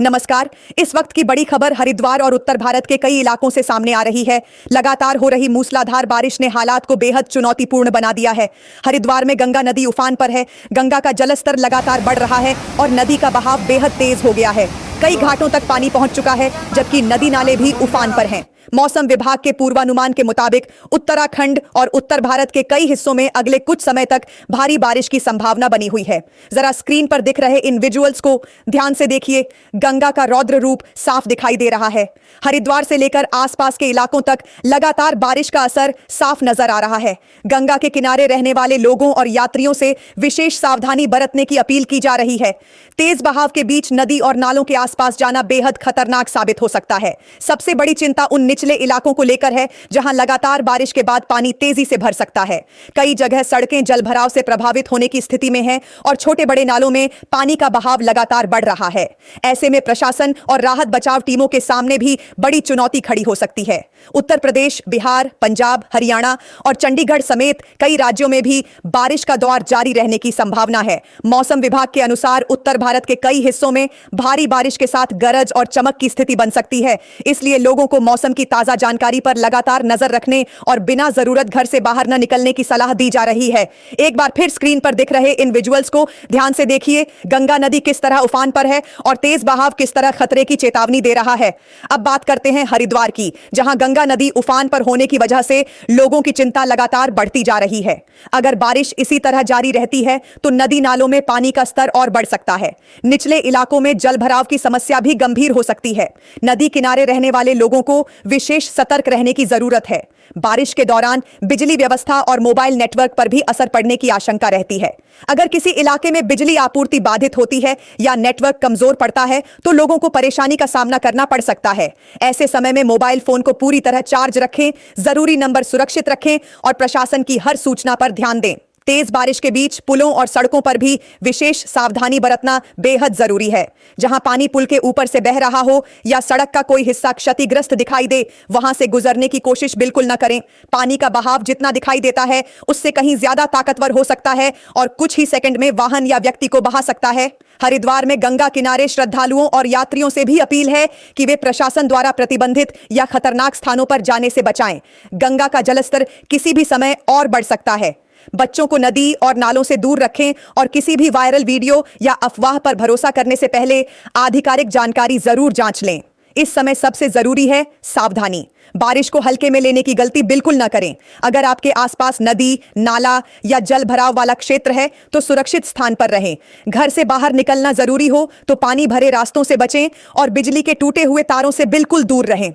नमस्कार। इस वक्त की बड़ी खबर हरिद्वार और उत्तर भारत के कई इलाकों से सामने आ रही है। लगातार हो रही मूसलाधार बारिश ने हालात को बेहद चुनौतीपूर्ण बना दिया है। हरिद्वार में गंगा नदी उफान पर है। गंगा का जलस्तर लगातार बढ़ रहा है और नदी का बहाव बेहद तेज हो गया है। कई घाटों तक पानी पहुंच चुका है, जबकि नदी नाले भी उफान पर हैं। मौसम विभाग के पूर्वानुमान के मुताबिक उत्तराखंड और उत्तर भारत के कई हिस्सों में अगले कुछ समय तक भारी बारिश की संभावना बनी हुई है। जरा स्क्रीन पर दिख रहे इन विजुअल्स को ध्यान से देखिए। गंगा का रौद्र रूप साफ दिखाई दे रहा है। हरिद्वार से लेकर आसपास के इलाकों तक लगातार बारिश का असर साफ नजर आ रहा है। गंगा के किनारे रहने वाले लोगों और यात्रियों से विशेष सावधानी बरतने की अपील की जा रही है। तेज बहाव के बीच नदी और नालों के आसपास जाना बेहद खतरनाक साबित हो सकता है। सबसे बड़ी चिंता उन निचले इलाकों को लेकर है, जहां लगातार बारिश के बाद पानी तेजी से भर सकता है। कई जगह सड़कें जलभराव से प्रभावित होने की स्थिति में हैं और छोटे बड़े नालों में पानी का बहाव लगातार बढ़ रहा है। ऐसे में प्रशासन और राहत बचाव टीमों के सामने भी बड़ी चुनौती खड़ी हो सकती है। उत्तर प्रदेश, बिहार, पंजाब, हरियाणा और चंडीगढ़ समेत कई राज्यों में भी बारिश का दौर जारी रहने की संभावना है। मौसम विभाग के अनुसार उत्तर भारत के कई हिस्सों में भारी बारिश के साथ गरज और चमक की स्थिति बन सकती है। इसलिए लोगों को मौसम की ताजा जानकारी पर लगातार नजर रखने और बिना जरूरत घर से बाहर न निकलने की सलाह दी जा रही है। एक बार फिर स्क्रीन पर दिख रहे इन विजुअल्स को ध्यान से देखिए। गंगा नदी किस तरह उफान पर है और तेज बहाव किस तरह खतरे की चेतावनी दे रहा है। अब बात करते हैं हरिद्वार की, जहां गंगा नदी उफान पर होने की वजह से लोगों की चिंता लगातार बढ़ती जा रही है। अगर बारिश इसी तरह जारी रहती है तो नदी नालों में पानी का स्तर और बढ़ सकता है। निचले इलाकों में जल भराव की समस्या भी गंभीर हो सकती है। नदी किनारे रहने वाले लोगों को विशेष सतर्क रहने की जरूरत है। बारिश के दौरान बिजली व्यवस्था और मोबाइल नेटवर्क पर भी असर पड़ने की आशंका रहती है। अगर किसी इलाके में बिजली आपूर्ति बाधित होती है या नेटवर्क कमजोर पड़ता है तो लोगों को परेशानी का सामना करना पड़ सकता है। ऐसे समय में मोबाइल फोन को पूरी तरह चार्ज रखें, जरूरी नंबर सुरक्षित रखें और प्रशासन की हर सूचना पर ध्यान दें। तेज बारिश के बीच पुलों और सड़कों पर भी विशेष सावधानी बरतना बेहद जरूरी है। जहां पानी पुल के ऊपर से बह रहा हो या सड़क का कोई हिस्सा क्षतिग्रस्त दिखाई दे, वहां से गुजरने की कोशिश बिल्कुल न करें। पानी का बहाव जितना दिखाई देता है उससे कहीं ज्यादा ताकतवर हो सकता है और कुछ ही सेकंड में वाहन या व्यक्ति को बहा सकता है। हरिद्वार में गंगा किनारे श्रद्धालुओं और यात्रियों से भी अपील है कि वे प्रशासन द्वारा प्रतिबंधित या खतरनाक स्थानों पर जाने से बचाएं। गंगा का जलस्तर किसी भी समय और बढ़ सकता है। बच्चों को नदी और नालों से दूर रखें और किसी भी वायरल वीडियो या अफवाह पर भरोसा करने से पहले आधिकारिक जानकारी जरूर जांच लें। इस समय सबसे जरूरी है सावधानी। बारिश को हल्के में लेने की गलती बिल्कुल न करें। अगर आपके आसपास नदी, नाला या जल भराव वाला क्षेत्र है तो सुरक्षित स्थान पर रहें। घर से बाहर निकलना जरूरी हो तो पानी भरे रास्तों से बचें और बिजली के टूटे हुए तारों से बिल्कुल दूर रहें।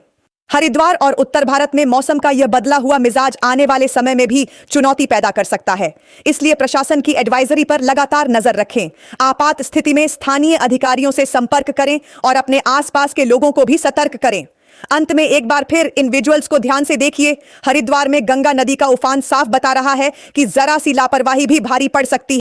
हरिद्वार और उत्तर भारत में मौसम का यह बदला हुआ मिजाज आने वाले समय में भी चुनौती पैदा कर सकता है। इसलिए प्रशासन की एडवाइजरी पर लगातार नजर रखें। आपात स्थिति में स्थानीय अधिकारियों से संपर्क करें और अपने आसपास के लोगों को भी सतर्क करें। अंत में एक बार फिर इन विजुअल्स को ध्यान से देखिए। हरिद्वार में गंगा नदी का उफान साफ बता रहा है कि जरा सी लापरवाही भी भारी पड़ सकती है।